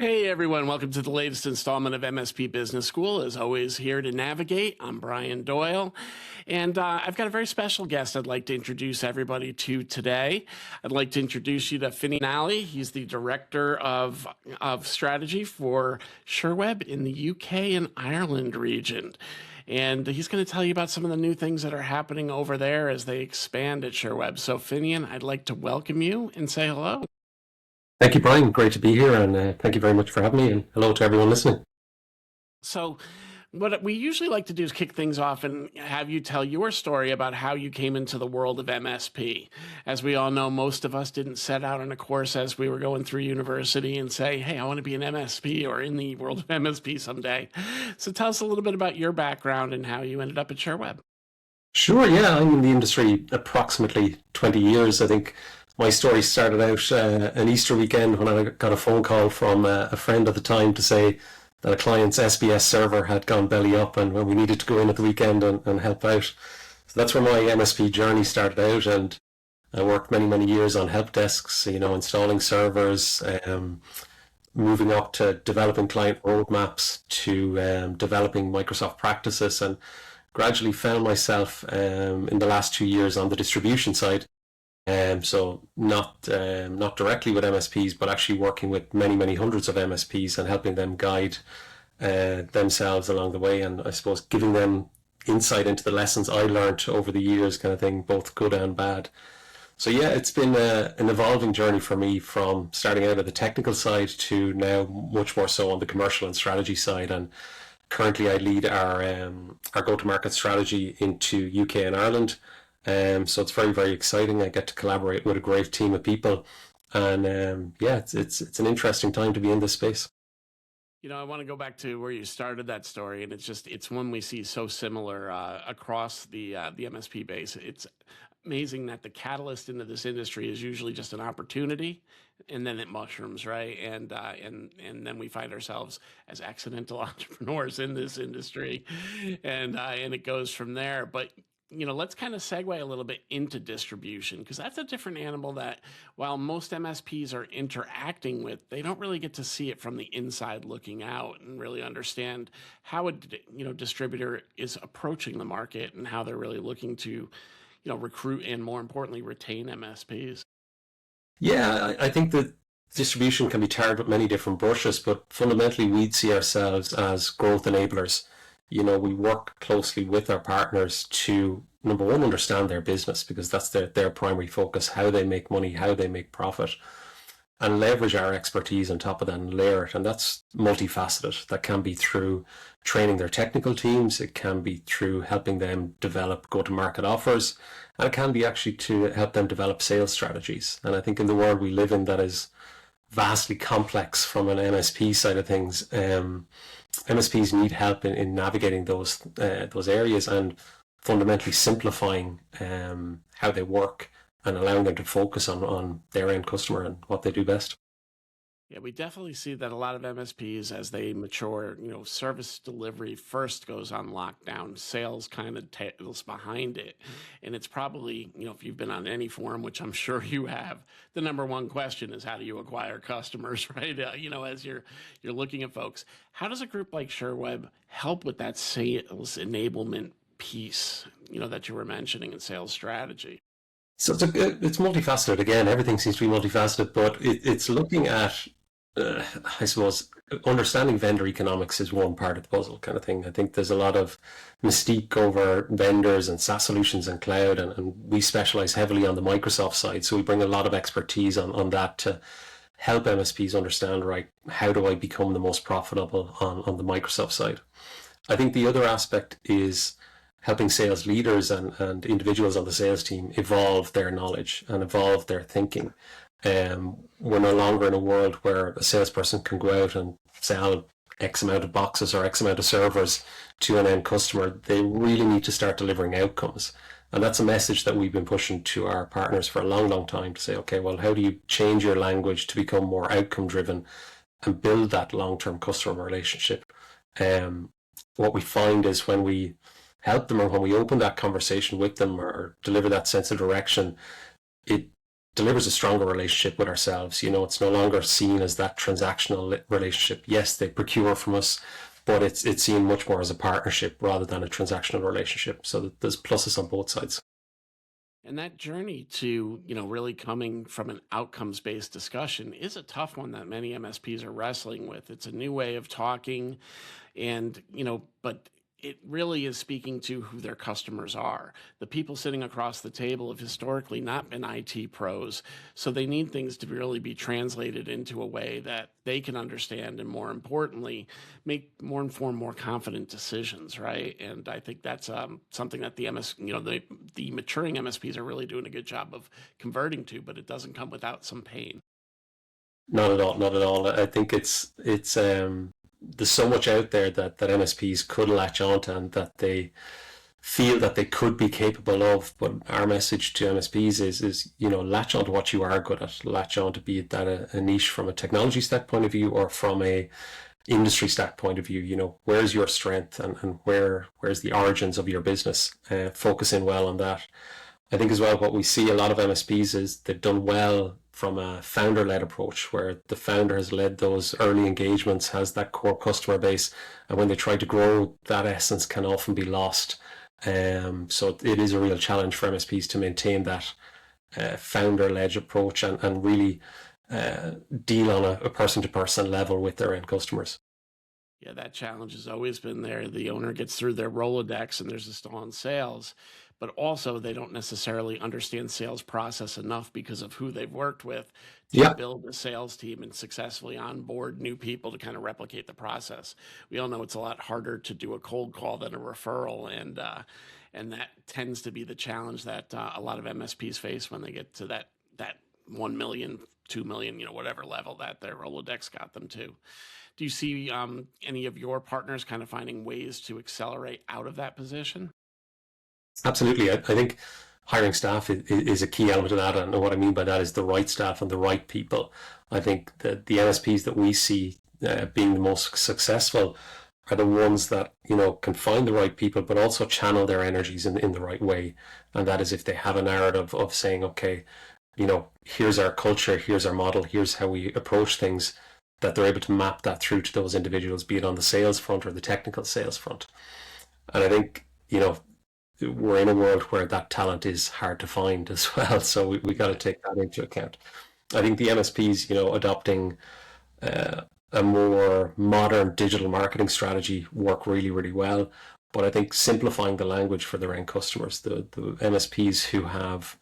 Hey everyone, welcome to the latest installment of MSP Business School. As always, here to navigate, I'm Brian Doyle, and I've got a very special guest I'd like to introduce everybody to today. I'd like to introduce you to Finian Nally. He's the Director of Strategy for Sherweb in the UK and Ireland region. And he's going to tell you about some of the new things that are happening over there as they expand at Sherweb. So Finian, I'd like to welcome you and say hello. Thank you, Brian. Great to be here, and thank you very much for having me, and hello to everyone listening. So, what we usually like to do is kick things off and have you tell your story about how you came into the world of MSP. As we all know, most of us didn't set out on a course as we were going through university and say, hey, I want to be an MSP or in the world of MSP someday. So, tell us a little bit about your background and how you ended up at Sherweb. Sure, yeah, I'm in the industry approximately 20 years. I think my story started out an Easter weekend when I got a phone call from a friend at the time to say that a client's SBS server had gone belly up and when we needed to go in at the weekend and help out. So that's where my MSP journey started out, and I worked many, many years on help desks, installing servers, moving up to developing client roadmaps to developing Microsoft practices, and gradually found myself in the last 2 years on the distribution side. So not directly with MSPs, but actually working with many, many hundreds of MSPs and helping them guide themselves along the way, and I suppose giving them insight into the lessons I learned over the years, kind of thing, both good and bad. So yeah, it's been an evolving journey for me from starting out at the technical side to now much more so on the commercial and strategy side. And currently, I lead our go-to-market strategy into UK and Ireland. So it's very, very exciting. I get to collaborate with a great team of people, and yeah, it's an interesting time to be in this space. I want to go back to where you started that story, and it's one we see so similar across the MSP base. It's amazing that the catalyst into this industry is usually just an opportunity, and then it mushrooms, right? And then we find ourselves as accidental entrepreneurs in this industry, and it goes from there. But let's kind of segue a little bit into distribution, because that's a different animal that, while most MSPs are interacting with, they don't really get to see it from the inside looking out and really understand how a distributor is approaching the market and how they're really looking to recruit and, more importantly, retain MSPs. Yeah, I think that distribution can be tarred with many different brushes, but fundamentally, we'd see ourselves as growth enablers. We work closely with our partners to, number one, understand their business, because that's their primary focus, how they make money, how they make profit, and leverage our expertise on top of that and layer it. And that's multifaceted. That can be through training their technical teams, it can be through helping them develop go-to-market offers, and it can be actually to help them develop sales strategies. And I think in the world we live in, that is vastly complex from an MSP side of things. MSPs need help in navigating those areas and fundamentally simplifying how they work and allowing them to focus on their end customer and what they do best. Yeah, we definitely see that a lot of MSPs, as they mature, service delivery first goes on lockdown. Sales kind of tails behind it. And it's probably, if you've been on any forum, which I'm sure you have, the number one question is, how do you acquire customers, right? As you're looking at folks. How does a group like Sherweb help with that sales enablement piece, that you were mentioning in sales strategy? So it's multifaceted. Again, everything seems to be multifaceted, but it's looking at, I suppose, understanding vendor economics is one part of the puzzle, kind of thing. I think there's a lot of mystique over vendors and SaaS solutions and cloud, and we specialize heavily on the Microsoft side. So we bring a lot of expertise on that to help MSPs understand, right, how do I become the most profitable on the Microsoft side? I think the other aspect is helping sales leaders and individuals on the sales team evolve their knowledge and evolve their thinking. We're no longer in a world where a salesperson can go out and sell X amount of boxes or X amount of servers to an end customer. They really need to start delivering outcomes. And that's a message that we've been pushing to our partners for a long, long time, to say, okay, well, how do you change your language to become more outcome driven and build that long-term customer relationship? What we find is when we help them, or when we open that conversation with them or deliver that sense of direction, it delivers a stronger relationship with ourselves. It's no longer seen as that transactional relationship. Yes, they procure from us, but it's seen much more as a partnership rather than a transactional relationship. So there's pluses on both sides. And that journey to, really coming from an outcomes-based discussion is a tough one that many MSPs are wrestling with. It's a new way of talking, and but it really is speaking to who their customers are. The people sitting across the table have historically not been IT pros, so they need things to really be translated into a way that they can understand, and more importantly, make more informed, more confident decisions, right? And I think that's something that the maturing MSPs are really doing a good job of converting to, but it doesn't come without some pain. Not at all, not at all. I think it's there's so much out there that MSPs could latch onto and that they feel that they could be capable of. But our message to MSPs is latch on to what you are good at. Latch on to be that a niche from a technology stack point of view or from a industry stack point of view. Where's your strength and where's the origins of your business? Focus in well on that. I think as well what we see a lot of MSPs is they've done well from a founder-led approach where the founder has led those early engagements, has that core customer base, and when they try to grow, that essence can often be lost. So it is a real challenge for MSPs to maintain that founder-led approach and really deal on a person-to-person level with their end customers. Yeah, that challenge has always been there. The owner gets through their Rolodex and there's a stall in sales, but also they don't necessarily understand sales process enough because of who they've worked with to Yeah, build a sales team and successfully onboard new people to kind of replicate the process. We all know it's a lot harder to do a cold call than a referral, and that tends to be the challenge that a lot of MSPs face when they get to that 1 million, 2 million, whatever level that their Rolodex got them to. Do you see any of your partners kind of finding ways to accelerate out of that position? absolutely. I think hiring staff is a key element of that. And what I mean by that is the right staff and the right people. I think that the MSPs that we see being the most successful are the ones that can find the right people, but also channel their energies in the right way. And that is if they have a narrative of saying, okay, here's our culture, here's our model, here's how we approach things, that they're able to map that through to those individuals, be it on the sales front or the technical sales front. And I think, we're in a world where that talent is hard to find as well. So we got to take that into account. I think the MSPs, adopting a more modern digital marketing strategy work really, really well. But I think simplifying the language for their end customers, the MSPs who have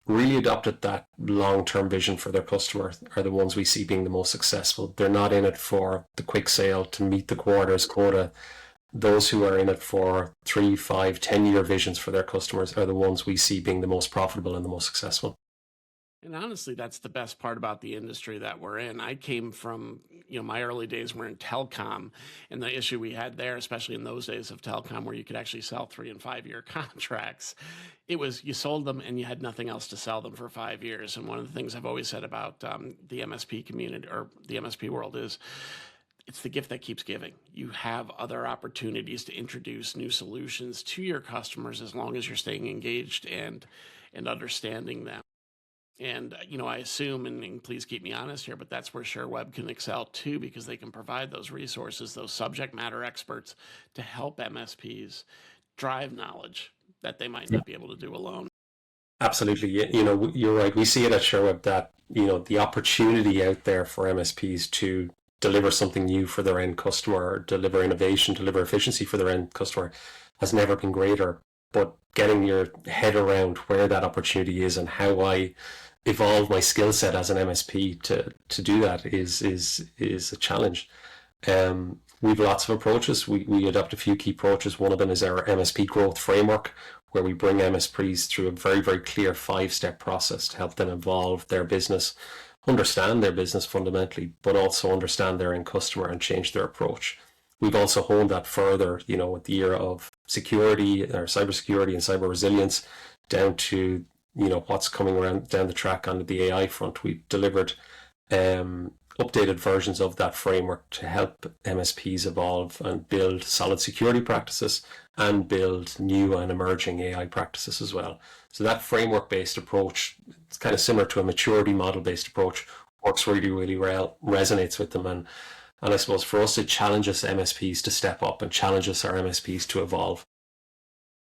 really adopted that long-term vision for their customer are the ones we see being the most successful. They're not in it for the quick sale to meet the quarter's quota. Those who are in it for 3, 5, 10-year visions for their customers are the ones we see being the most profitable and the most successful. And honestly, that's the best part about the industry that we're in. I came from, my early days were in telecom, and the issue we had there, especially in those days of telecom, where you could actually sell 3 and 5 year contracts, it was you sold them and you had nothing else to sell them for 5 years. And one of the things I've always said about the MSP community or the MSP world is it's the gift that keeps giving. You have other opportunities to introduce new solutions to your customers as long as you're staying engaged and understanding them. And, I assume, and please keep me honest here, but that's where Sherweb can excel too, because they can provide those resources, those subject matter experts to help MSPs drive knowledge that they might not be able to do alone. Absolutely. You're right. We see it at Sherweb that, the opportunity out there for MSPs to deliver something new for their end customer, deliver innovation, deliver efficiency for their end customer has never been greater. But getting your head around where that opportunity is and how I evolve my skill set as an MSP to do that is a challenge. We have lots of approaches. We adopt a few key approaches. One of them is our MSP growth framework, where we bring MSPs through a very, very clear 5-step process to help them evolve their business, understand their business fundamentally, but also understand their end customer and change their approach. We've also honed that further, with the era of security or cybersecurity and cyber resilience down to, what's coming around down the track on the AI front. We've delivered updated versions of that framework to help MSPs evolve and build solid security practices and build new and emerging AI practices as well. So that framework-based approach, it's kind of similar to a maturity model-based approach, works really, really well, resonates with them. And I suppose for us, it challenges MSPs to step up and challenges our MSPs to evolve.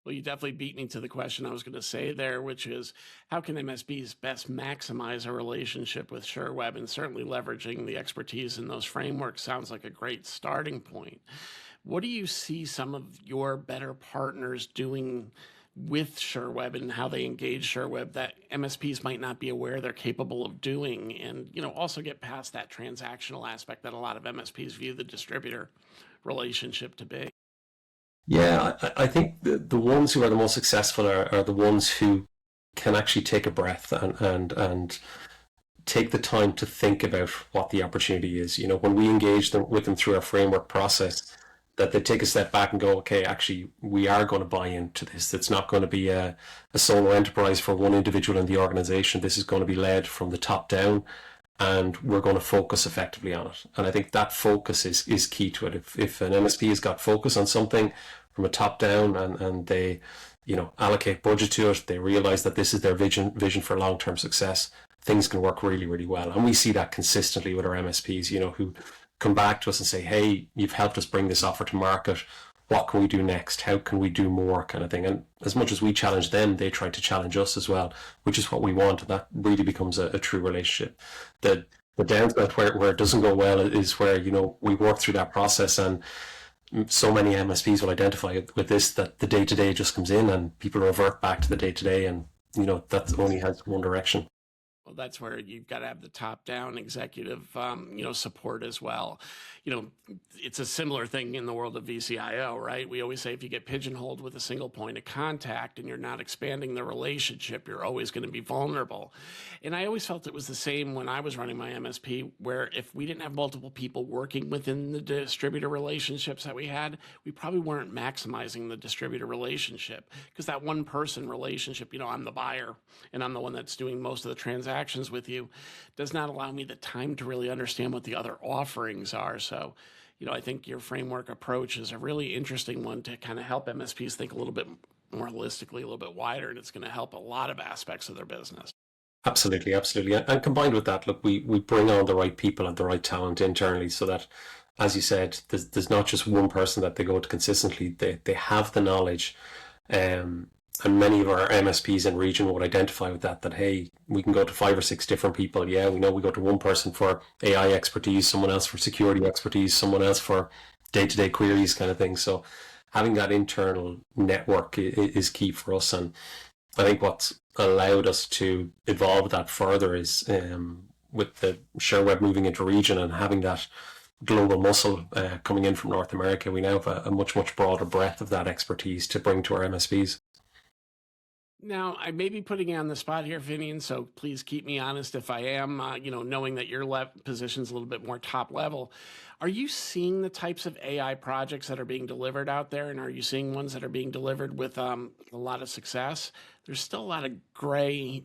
Well, you definitely beat me to the question I was going to say there, which is how can MSPs best maximize a relationship with Sherweb? And certainly leveraging the expertise in those frameworks sounds like a great starting point. What do you see some of your better partners doing with Sherweb and how they engage Sherweb that MSPs might not be aware they're capable of doing, and also get past that transactional aspect that a lot of MSPs view the distributor relationship to be? Yeah, I think the ones who are the most successful are the ones who can actually take a breath and take the time to think about what the opportunity is. When we engage with them through our framework process, that they take a step back and go, okay, actually, we are going to buy into this. It's not going to be a solo enterprise for one individual in the organization. This is going to be led from the top down, and we're going to focus effectively on it. And I think that focus is key to it. If an MSP has got focus on something from a top down, and they allocate budget to it, they realize that this is their vision for long-term success, things can work really, really well. And we see that consistently with our MSPs, who come back to us and say, hey, you've helped us bring this offer to market. What can we do next? How can we do more, kind of thing? And as much as we challenge them, they try to challenge us as well, which is what we want. And that really becomes a true relationship. The downside where it doesn't go well is where, we work through that process, and so many MSPs will identify with this, that the day-to-day just comes in and people revert back to the day-to-day, and, that only has one direction. Well, that's where you've got to have the top-down executive, support as well. It's a similar thing in the world of VCIO, right? We always say if you get pigeonholed with a single point of contact and you're not expanding the relationship, you're always going to be vulnerable. And I always felt it was the same when I was running my MSP, where if we didn't have multiple people working within the distributor relationships that we had, we probably weren't maximizing the distributor relationship, because that one person relationship, I'm the buyer and I'm the one that's doing most of the transactions with you, does not allow me the time to really understand what the other offerings are. So, I think your framework approach is a really interesting one to kind of help MSPs think a little bit more holistically, a little bit wider, and it's going to help a lot of aspects of their business. Absolutely, absolutely. And combined with that, look, we bring on the right people and the right talent internally, so that, as you said, there's not just one person that they go to consistently. They have the knowledge, and many of our MSPs in region would identify with that, hey, we can go to 5 or 6 different people. Yeah, we know we go to one person for AI expertise, someone else for security expertise, someone else for day-to-day queries, kind of thing. So having that internal network is key for us. And I think what's allowed us to evolve that further is with the Sherweb moving into region and having that global muscle coming in from North America, we now have a much, much broader breadth of that expertise to bring to our MSPs. Now, I may be putting you on the spot here, Finian, so please keep me honest if I am, knowing that your position's a little bit more top level. Are you seeing the types of AI projects that are being delivered out there, and are you seeing ones that are being delivered with a lot of success? There's still a lot of gray,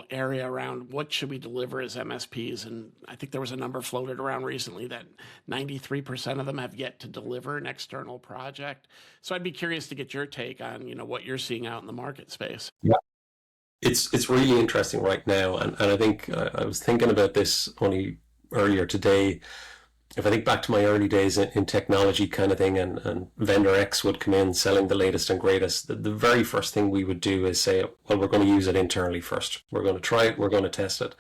area around what should we deliver as MSPs, and I think there was a number floated around recently that 93% of them have yet to deliver an external project. So I'd be curious to get your take on, what you're seeing out in the market space. Yeah, it's really interesting right now, and I think I was thinking about this only earlier today. If I think back to my early days in technology, kind of thing, and vendor X would come in selling the latest and greatest, the very first thing we would do is say, well, we're going to use it internally first. We're going to try it. We're going to test it.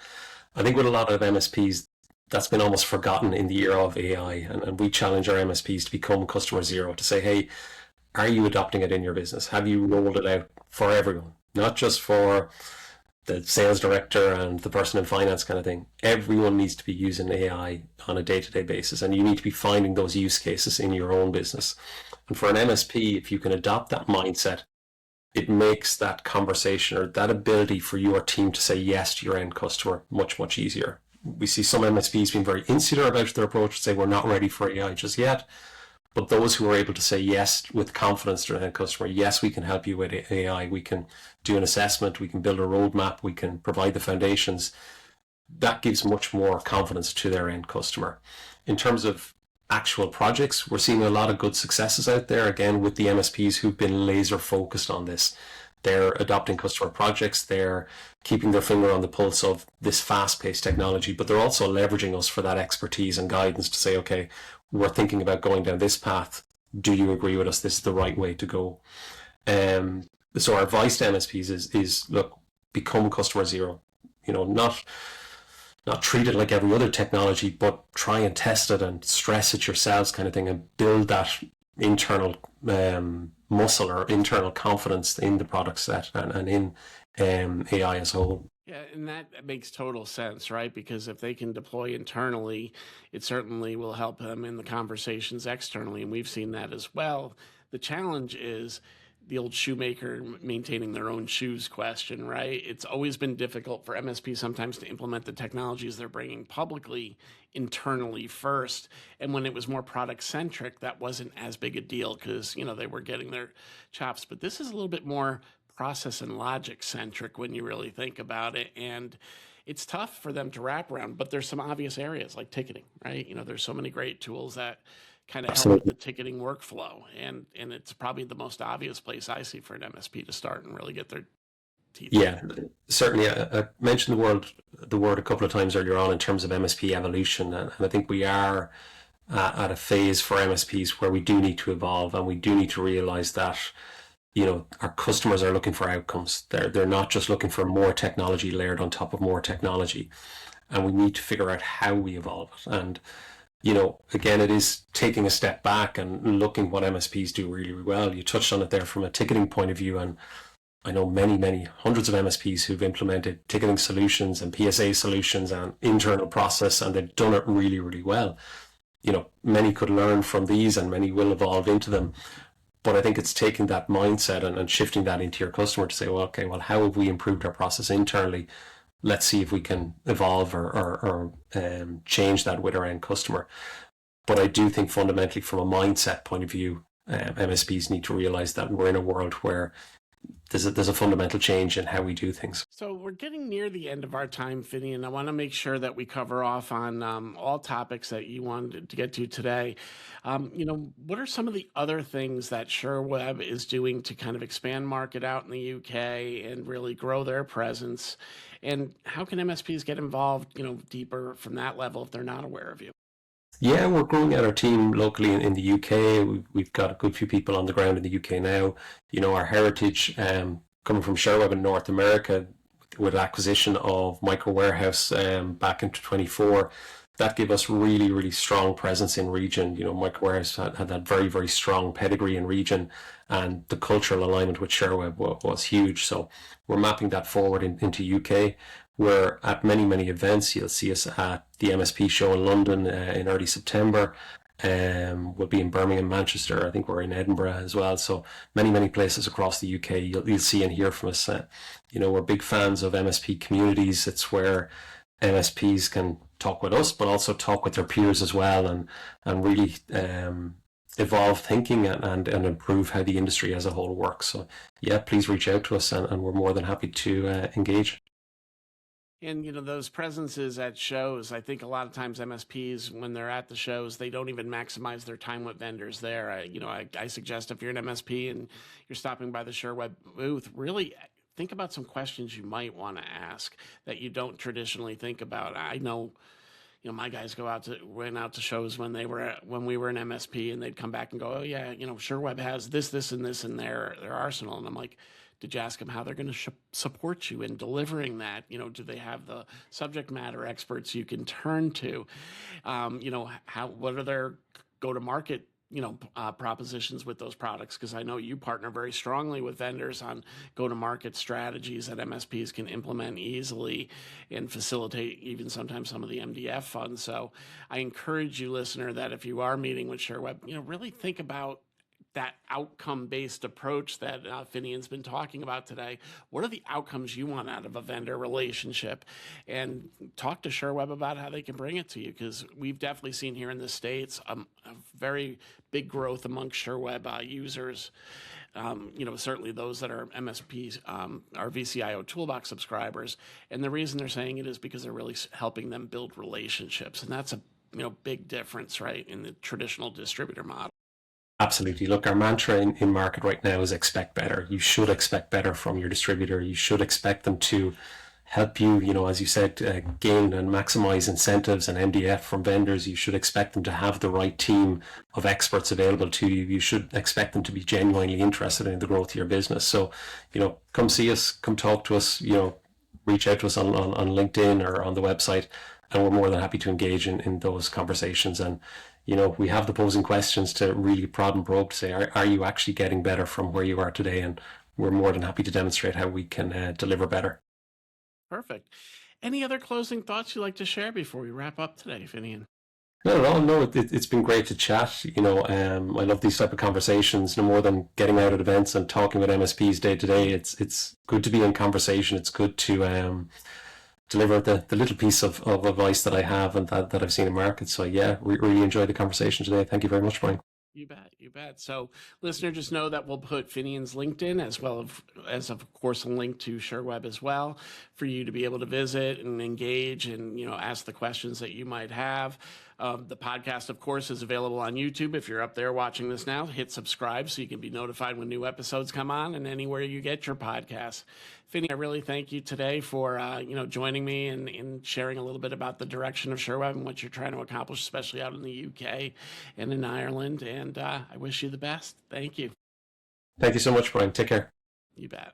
I think with a lot of MSPs, that's been almost forgotten in the era of AI. And we challenge our MSPs to become customer zero, to say, hey, are you adopting it in your business? Have you rolled it out for everyone? Not just for the sales director and the person in finance, kind of thing. Everyone needs to be using AI on a day-to-day basis, and you need to be finding those use cases in your own business. And for an MSP, if you can adopt that mindset, it makes that conversation or that ability for your team to say yes to your end customer much, much easier. We see some MSPs being very insular about their approach, say we're not ready for AI just yet. But those who are able to say yes with confidence to their end customer, yes, we can help you with AI, we can do an assessment, we can build a roadmap, we can provide the foundations, that gives much more confidence to their end customer. In terms of actual projects, we're seeing a lot of good successes out there, again, with the MSPs who've been laser focused on this. They're adopting customer projects, they're keeping their finger on the pulse of this fast-paced technology, but they're also leveraging us for that expertise and guidance to say, okay, we're thinking about going down this path. Do you agree with us? This is the right way to go. So our advice to MSPs is look, become customer zero. Not treat it like every other technology, but try and test it and stress it yourselves, kind of thing, and build that internal muscle or internal confidence in the product set and in AI as a whole. Yeah, and that makes total sense, right? Because if they can deploy internally, it certainly will help them in the conversations externally. And we've seen that as well. The challenge is the old shoemaker maintaining their own shoes question, right? It's always been difficult for MSP sometimes to implement the technologies they're bringing publicly internally first. And when it was more product centric, that wasn't as big a deal because, they were getting their chops. But this is a little bit more process and logic centric when you really think about it. And it's tough for them to wrap around, but there's some obvious areas like ticketing, right? There's so many great tools that kind of help with the Absolutely. ticketing workflow. And it's probably the most obvious place I see for an MSP to start and really get their teeth in. Yeah, certainly. I mentioned the word a couple of times earlier on in terms of MSP evolution, and I think we are at a phase for MSPs where we do need to evolve, and we do need to realize that our customers are looking for outcomes. They're not just looking for more technology layered on top of more technology, and we need to figure out how we evolve it. And again, it is taking a step back and looking what MSPs do really, really well. You touched on it there from a ticketing point of view, and I know many, many hundreds of MSPs who've implemented ticketing solutions and PSA solutions and internal process, and they've done it really, really well. Many could learn from these, and many will evolve into them. But I think it's taking that mindset and shifting that into your customer to say, well, okay, well, how have we improved our process internally? Let's see if we can evolve or change that with our end customer. But I do think fundamentally, from a mindset point of view, MSPs need to realize that we're in a world where there's a fundamental change in how we do things. So we're getting near the end of our time, Finian. I want to make sure that we cover off on all topics that you wanted to get to today. What are some of the other things that Sherweb is doing to kind of expand market out in the UK and really grow their presence? And how can MSPs get involved, deeper from that level if they're not aware of you? Yeah, we're growing out our team locally in the UK. We've got a good few people on the ground in the UK now. Our heritage coming from Sherweb in North America with acquisition of Micro Warehouse back into 24, that gave us really, really strong presence in region. Micro Warehouse had that very, very strong pedigree in region, and the cultural alignment with Sherweb was huge. So we're mapping that forward into UK. We're at many, many events. You'll see us at the MSP show in London in early September. We'll be in Birmingham, Manchester. I think we're in Edinburgh as well. So many, many places across the UK you'll see and hear from us. We're big fans of MSP communities. It's where MSPs can talk with us, but also talk with their peers as well, and really evolve thinking and improve how the industry as a whole works. So yeah, please reach out to us, and we're more than happy to engage. And those presences at shows, I think a lot of times MSPs, when they're at the shows, they don't even maximize their time with vendors there. I suggest if you're an MSP and you're stopping by the Sherweb booth, really think about some questions you might want to ask that you don't traditionally think about. I know, my guys went out to shows when we were an MSP, and they'd come back and go, oh yeah, Sherweb has this, and this in their arsenal. And I'm like, did you ask them how they're going to support you in delivering that? Do they have the subject matter experts you can turn to? What are their go-to-market, propositions with those products? Because I know you partner very strongly with vendors on go-to-market strategies that MSPs can implement easily and facilitate even sometimes some of the MDF funds. So I encourage you, listener, that if you are meeting with Sherweb, really think about that outcome-based approach that Finian's been talking about today. What are the outcomes you want out of a vendor relationship? And talk to Sherweb about how they can bring it to you, because we've definitely seen here in the States a very big growth amongst Sherweb users. Certainly those that are MSPs, are VCIO Toolbox subscribers. And the reason they're saying it is because they're really helping them build relationships. And that's a big difference, right, in the traditional distributor model. Absolutely. Look, our mantra in market right now is expect better. You should expect better from your distributor. You should expect them to help you, as you said, gain and maximize incentives and MDF from vendors. You should expect them to have the right team of experts available to you. You should expect them to be genuinely interested in the growth of your business. So, come see us, come talk to us, reach out to us on LinkedIn or on the website, and we're more than happy to engage in those conversations. And we have the posing questions to really prod and probe to say, are you actually getting better from where you are today? And we're more than happy to demonstrate how we can deliver better. Perfect. Any other closing thoughts you'd like to share before we wrap up today, Finian? Not at all. No, it's been great to chat. I love these type of conversations. No more than getting out at events and talking with MSPs day to day. It's good to be in conversation. It's good to deliver the little piece of advice that I have and that I've seen in market. So yeah, we really enjoyed the conversation today. Thank you very much, Brian. You bet, you bet. So, listener, just know that we'll put Finian's LinkedIn as well as of course, a link to Sherweb as well for you to be able to visit and engage and ask the questions that you might have. The podcast, of course, is available on YouTube. If you're up there watching this now, hit subscribe so you can be notified when new episodes come on, and anywhere you get your podcasts. Finian, I really thank you today for joining me and sharing a little bit about the direction of Sherweb and what you're trying to accomplish, especially out in the UK and in Ireland. And I wish you the best. Thank you. Thank you so much, Brian. Take care. You bet.